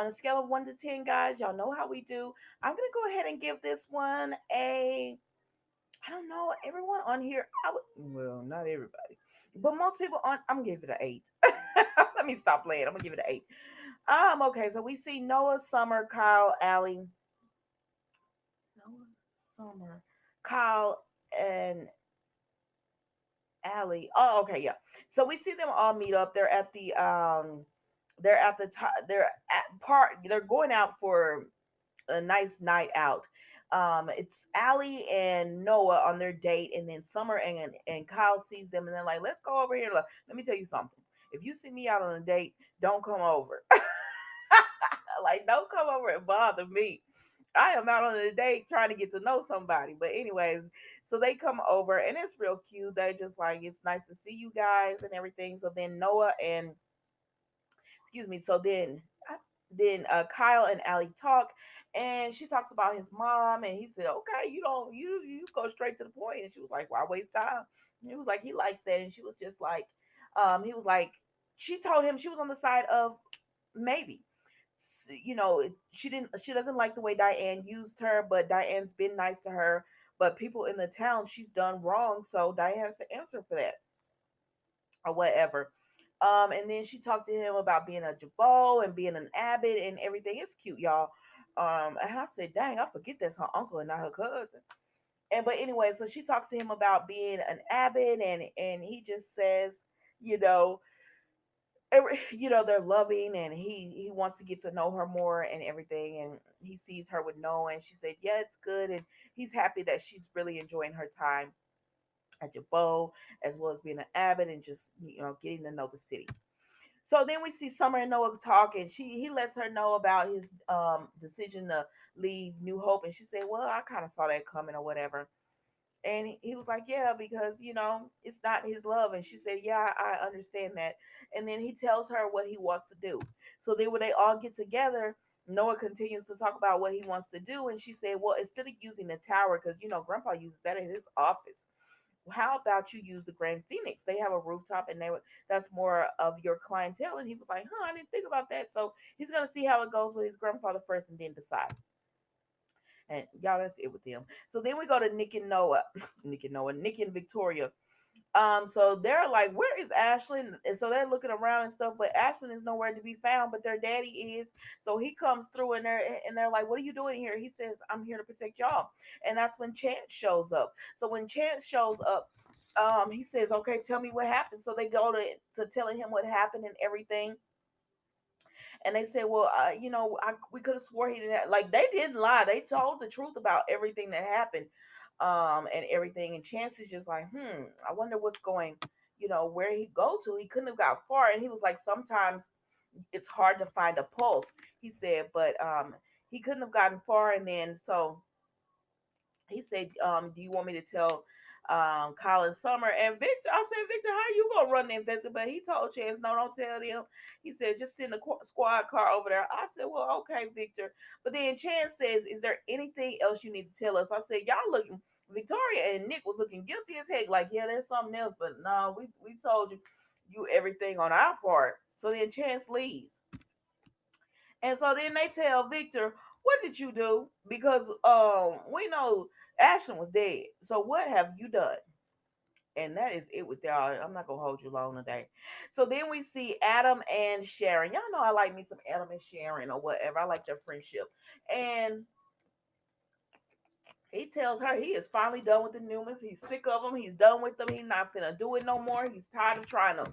a scale of 1 to 10, guys, y'all know how we do. I'm gonna go ahead and give this one a, I don't know, everyone on here, I would, well, not everybody, but most people on, I'm gonna give it an 8. Let me stop playing. I'm gonna give it an 8. Okay, so we see Noah, Summer, Kyle, Allie, Noah, Summer, Kyle, and Allie. Oh, okay, yeah. So we see them all meet up. They're at the top. They're at part. They're going out for a nice night out. It's Allie and Noah on their date, and then Summer and Kyle sees them, and they're like, "Let's go over here. Look, let me tell you something. If you see me out on a date, don't come over. Like, don't come over and bother me. I am out on a date trying to get to know somebody." But anyways, so they come over and it's real cute. They just like, it's nice to see you guys and everything. So then Noah and, excuse me, so then Kyle and Allie talk, and she talks about his mom, and he said, "Okay, you don't, you go straight to the point." And she was like, "Why waste time?" And he was like, he likes that, and she was just like, he was like, she told him she was on the side of maybe, she doesn't like the way Diane used her, but Diane's been nice to her. But people in the town she's done wrong, so Diane has to answer for that or whatever. And then she talked to him about being a Jabot and being an abbot and everything. It's cute, y'all. And I said, dang, I forget that's her uncle and not her cousin. And but anyway, so she talks to him about being an abbot, and he just says, you know, they're loving, and he wants to get to know her more and everything, and he sees her with Noah, and she said, yeah, it's good, and he's happy that she's really enjoying her time at Jabot, as well as being an abbot, and just getting to know the city. So then we see Summer and Noah talk, and he lets her know about his decision to leave New Hope, and she said, "Well, I kind of saw that coming or whatever." And he was like, "Yeah, because it's not his love." And she said, "Yeah, I understand that." And then he tells her what he wants to do. So then when they all get together, Noah continues to talk about what he wants to do, and she said, "Well, instead of using the tower, because Grandpa uses that in his office, how about you use the Grand Phoenix? They have a rooftop, and that's more of your clientele." And he was like, "Huh, I didn't think about that." So he's gonna see how it goes with his grandfather first, and then decide. And y'all, that's it with them. So then we go to Nick and Noah, Nick and Victoria. So they're like, "Where is Ashlyn?" And so they're looking around and stuff, but Ashlyn is nowhere to be found, but their daddy is. So he comes through, and they're like, "What are you doing here?" He says, "I'm here to protect y'all." And that's when Chance shows up. So when Chance shows up, he says, "Okay, tell me what happened." So they go to telling him what happened and everything. And they said, "Well, we could have swore he didn't like." They didn't lie. They told the truth about everything that happened, and everything. And Chance is just like, I wonder what's going, where he go to. He couldn't have got far. And he was like, sometimes it's hard to find a pulse. He said, but he couldn't have gotten far. And then so he said, "Do you want me to tell Colin Summer and Victor?" I said, "Victor, how you gonna run the investigation?" But he told Chance, "No, don't tell them." He said, "Just send the squad car over there." I said, "Well, okay, Victor." But then Chance says, "Is there anything else you need to tell us?" I said, "Y'all looking." Victoria and Nick was looking guilty as heck, like, "Yeah, there's something else, but no, we told you everything on our part." So then Chance leaves. And so then they tell Victor, "What did you do? Because we know Ashton was dead. So what have you done?" And that is it with y'all. I'm not gonna hold you long today. So then we see Adam and Sharon. Y'all know I like me some Adam and Sharon or whatever. I like their friendship. And he tells her he is finally done with the Newmans. He's sick of them. He's done with them. He's not gonna do it no more. He's tired of trying to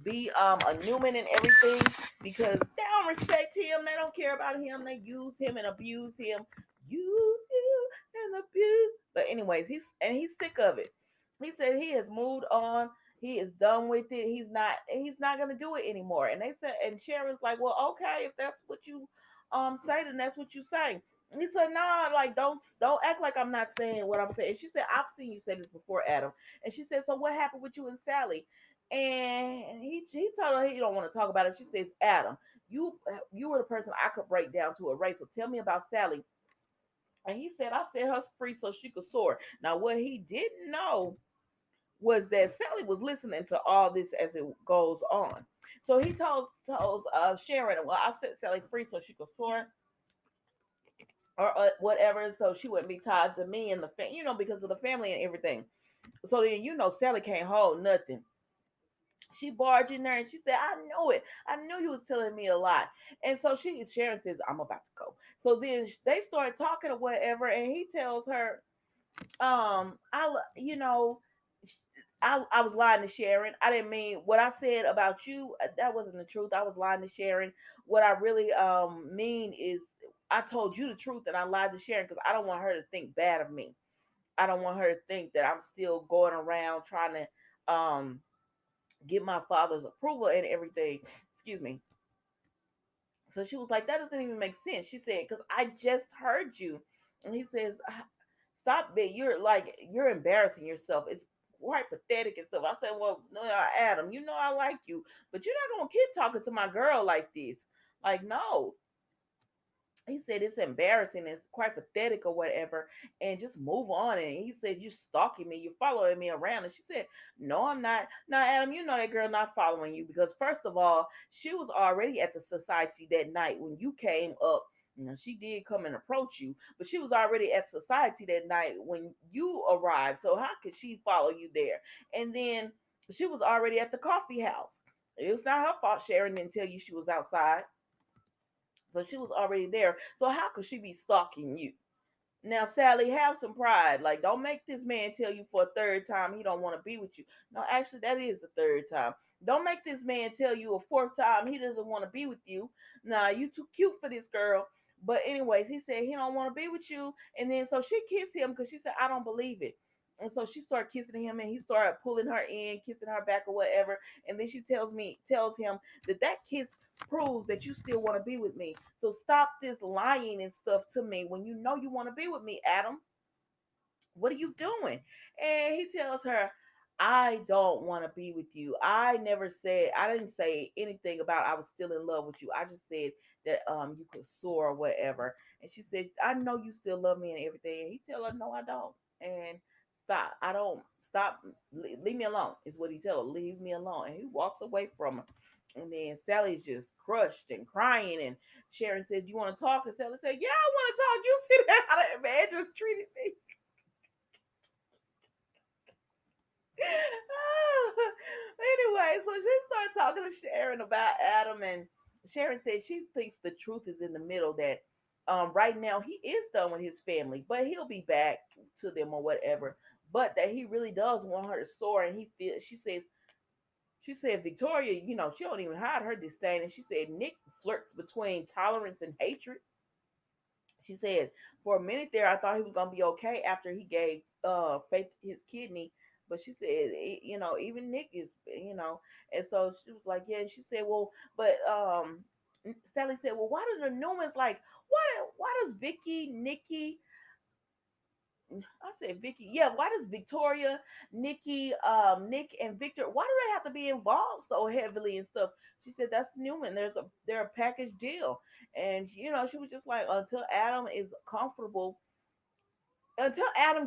be a Newman and everything, because they don't respect him. They don't care about him. They use him and abuse him. Use you and abuse. But anyways, he's sick of it. He said he has moved on. He is done with it. He's not gonna do it anymore. And they said, and Sharon's like, "Well, okay, if that's what you say, then that's what you say." He said, "Nah, like, don't act like I'm not saying what I'm saying." And she said, "I've seen you say this before, Adam." And she said, "So what happened with you and Sally?" And he told her he don't want to talk about it. She says, "Adam, you were the person I could break down to a race. So tell me about Sally." And he said, "I set her free so she could soar." Now what he didn't know was that Sally was listening to all this as it goes on. So he tells Sharon, well, I set Sally free so she could soar or whatever, so she wouldn't be tied to me and the because of the family and everything. So then Sally can't hold nothing. She barged in there and she said, I know it. I knew you was telling me a lot. And so Sharon says, I'm about to go. So then they start talking or whatever, and he tells her, I was lying to Sharon. I didn't mean what I said about you. That wasn't the truth. I was lying to Sharon. What I really mean is I told you the truth and I lied to Sharon because I don't want her to think bad of me. I don't want her to think that I'm still going around trying to get my father's approval and everything. Excuse me. So she was like, that doesn't even make sense. She said, because I just heard you. And he says, stop it. You're embarrassing yourself. It's quite pathetic and stuff. I said, well, no, Adam, I like you, but you're not going to keep talking to my girl like this. Like, no, he said it's embarrassing, it's quite pathetic or whatever, and just move on. And he said, you're stalking me, you're following me around. And she said, no, I'm not. Now, Adam, that girl not following you because first of all, she was already at the society that night when you came up. She did come and approach you, but she was already at society that night when you arrived. So how could she follow you there? And then she was already at the coffee house. It was not her fault Sharon didn't tell you she was outside. So she was already there. So how could she be stalking you? Now, Sally, have some pride. Like, don't make this man tell you for a third time he don't want to be with you. No, actually, that is the third time. Don't make this man tell you a fourth time he doesn't want to be with you. Nah, you too cute for this girl. But anyways, he said he don't want to be with you. And then so she kissed him because she said, I don't believe it. And so she started kissing him and he started pulling her in, kissing her back or whatever. And then she tells him that kiss proves that you still want to be with me. So stop this lying and stuff to me when you know you want to be with me, Adam. What are you doing? And he tells her, I don't want to be with you. I didn't say anything about I was still in love with you. I just said that you could soar or whatever. And she said, I know you still love me and everything. And he tell her, no, I don't. And stop. I don't stop. Leave me alone, is what he tell her. Leave me alone. And he walks away from her. And then Sally's just crushed and crying. And Sharon says, you want to talk? And Sally said, yeah, I want to talk. You see how that man just treated me. Anyway, so she started talking to Sharon about Adam, and Sharon said she thinks the truth is in the middle. That right now he is done with his family, but he'll be back to them or whatever. But that he really does want her to soar, and he feels. She said Victoria, she don't even hide her disdain, and she said Nick flirts between tolerance and hatred. She said, for a minute there, I thought he was gonna be okay after he gave Faith his kidney, but she said, even Nick is, and so she was like, yeah. And she said, well, but Sally said, well, why do the Newmans like why does Vicky, Nikki, I said Vicky, yeah, why does Victoria, Nikki, Nick, and Victor, why do they have to be involved so heavily and stuff? She said that's the Newman. They're a package deal, and she was just like, until Adam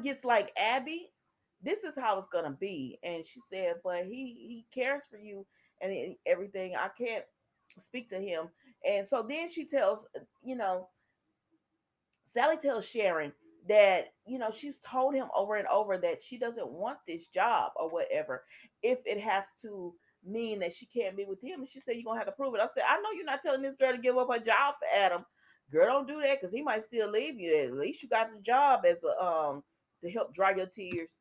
gets like Abby, this is how it's gonna be. And she said, but he cares for you and everything. I can't speak to him. And so then she tells, you know, Sally tells Sharon that, she's told him over and over that she doesn't want this job or whatever, if it has to mean that she can't be with him. And she said, you're going to have to prove it. I said, I know you're not telling this girl to give up her job for Adam. Girl, don't do that because he might still leave you. At least you got the job as to help dry your tears.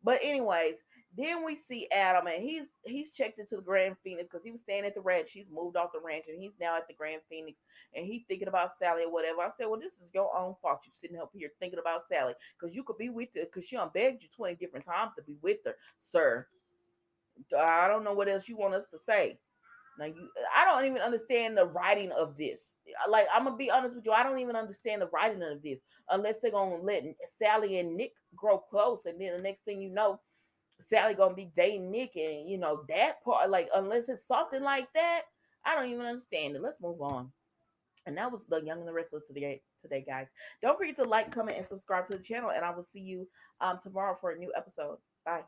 But anyways, then we see Adam, and he's checked into the Grand Phoenix because he was staying at the ranch. He's moved off the ranch, and he's now at the Grand Phoenix, and he's thinking about Sally or whatever. I said, well, this is your own fault. You sitting up here thinking about Sally because you could be with her because she done begged you 20 different times to be with her, sir. I don't know what else you want us to say. Now I don't even understand the writing of this. Like, I'm gonna be honest with you, I don't even understand the writing of this unless they're gonna let Sally and Nick grow close, and then the next thing you know, Sally gonna be dating Nick, and that part. Like, unless it's something like that, I don't even understand it. Let's move on. And that was the Young and the Restless today, guys. Don't forget to like, comment, and subscribe to the channel, and I will see you tomorrow for a new episode. Bye.